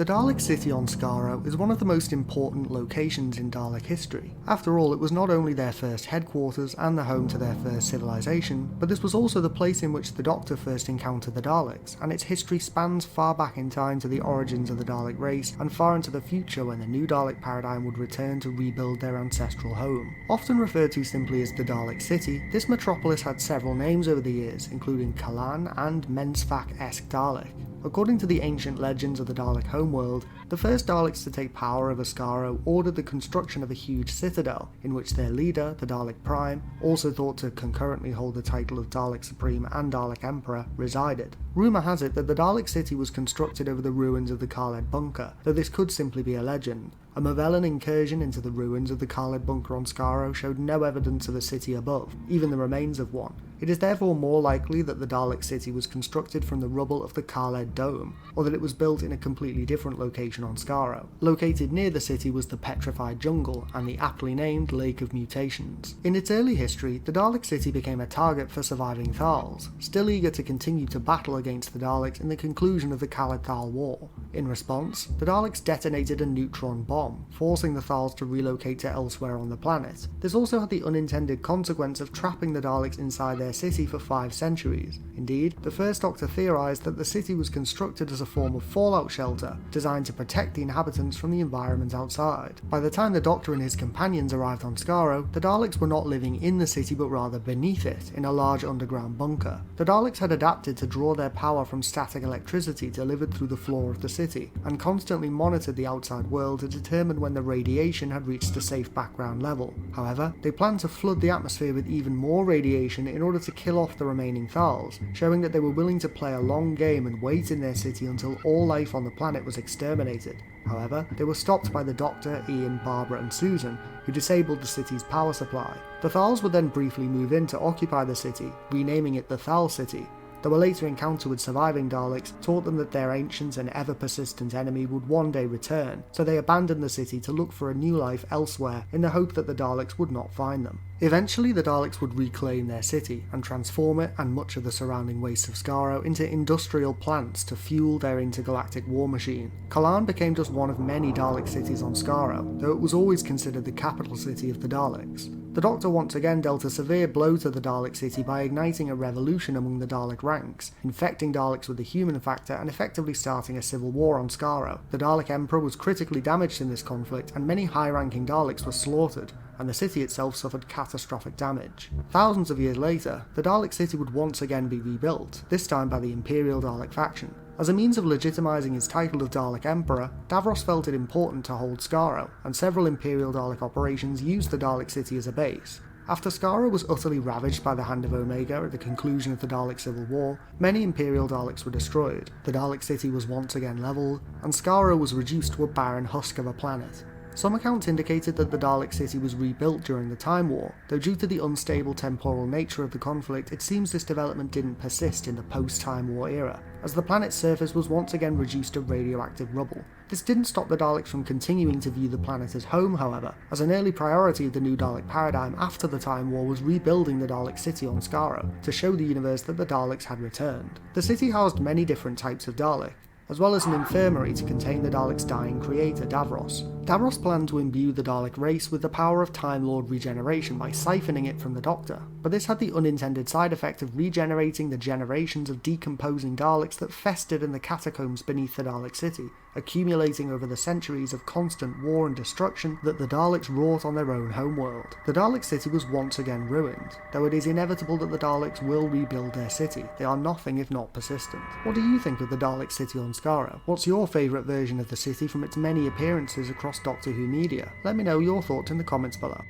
The Dalek City on Skaro is one of the most important locations in Dalek history. After all, it was not only their first headquarters and the home to their first civilization, but this was also the place in which the Doctor first encountered the Daleks, and its history spans far back in time to the origins of the Dalek race and far into the future when the new Dalek paradigm would return to rebuild their ancestral home. Often referred to simply as the Dalek City, this metropolis had several names over the years, including Kalan and Mensfak-esque Dalek. According to the ancient legends of the Dalek homeworld, the first Daleks to take power over Skaro ordered the construction of a huge citadel, in which their leader, the Dalek Prime, also thought to concurrently hold the title of Dalek Supreme and Dalek Emperor, resided. Rumour has it that the Dalek City was constructed over the ruins of the Khaled Bunker, though this could simply be a legend. A Movellan incursion into the ruins of the Khaled Bunker on Skaro showed no evidence of a city above, even the remains of one. It is therefore more likely that the Dalek City was constructed from the rubble of the Khaled Dome, or that it was built in a completely different location on Skaro. Located near the city was the Petrified Jungle and the aptly named Lake of Mutations. In its early history, the Dalek City became a target for surviving Thals, still eager to continue to battle against the Daleks in the conclusion of the Khaled-Thal War. In response, the Daleks detonated a neutron bomb, forcing the Thals to relocate to elsewhere on the planet. This also had the unintended consequence of trapping the Daleks inside their city for 5 centuries. Indeed, the first Doctor theorised that the city was constructed as a form of fallout shelter, designed to protect the inhabitants from the environment outside. By the time the Doctor and his companions arrived on Skaro, the Daleks were not living in the city but rather beneath it, in a large underground bunker. The Daleks had adapted to draw their power from static electricity delivered through the floor of the city, and constantly monitored the outside world to determine when the radiation had reached a safe background level. However, they planned to flood the atmosphere with even more radiation in order to kill off the remaining Thals, showing that they were willing to play a long game and wait in their city until all life on the planet was exterminated. However, they were stopped by the Doctor, Ian, Barbara and Susan, who disabled the city's power supply. The Thals would then briefly move in to occupy the city, renaming it the Thal City, though a later encounter with surviving Daleks taught them that their ancient and ever-persistent enemy would one day return, so they abandoned the city to look for a new life elsewhere in the hope that the Daleks would not find them. Eventually, the Daleks would reclaim their city and transform it and much of the surrounding wastes of Skaro into industrial plants to fuel their intergalactic war machine. Kalan became just one of many Dalek cities on Skaro, though it was always considered the capital city of the Daleks. The Doctor once again dealt a severe blow to the Dalek City by igniting a revolution among the Dalek ranks, infecting Daleks with the human factor and effectively starting a civil war on Skaro. The Dalek Emperor was critically damaged in this conflict, and many high-ranking Daleks were slaughtered, and the city itself suffered catastrophic damage. Thousands of years later, the Dalek City would once again be rebuilt, this time by the Imperial Dalek faction. As a means of legitimising his title of Dalek Emperor, Davros felt it important to hold Skaro, and several Imperial Dalek operations used the Dalek City as a base. After Skaro was utterly ravaged by the Hand of Omega at the conclusion of the Dalek Civil War, many Imperial Daleks were destroyed, the Dalek City was once again levelled, and Skaro was reduced to a barren husk of a planet. Some accounts indicated that the Dalek City was rebuilt during the Time War, though due to the unstable temporal nature of the conflict, it seems this development didn't persist in the post-Time War era, as the planet's surface was once again reduced to radioactive rubble. This didn't stop the Daleks from continuing to view the planet as home, however, as an early priority of the new Dalek paradigm after the Time War was rebuilding the Dalek City on Skaro, to show the universe that the Daleks had returned. The city housed many different types of Dalek, as well as an infirmary to contain the Daleks' dying creator, Davros. Davros planned to imbue the Dalek race with the power of Time Lord regeneration by siphoning it from the Doctor, but this had the unintended side effect of regenerating the generations of decomposing Daleks that festered in the catacombs beneath the Dalek City, accumulating over the centuries of constant war and destruction that the Daleks wrought on their own homeworld. The Dalek City was once again ruined, though it is inevitable that the Daleks will rebuild their city. They are nothing if not persistent. What do you think of the Dalek City on Skaro? What's your favourite version of the city from its many appearances across Doctor Who media? Let me know your thoughts in the comments below.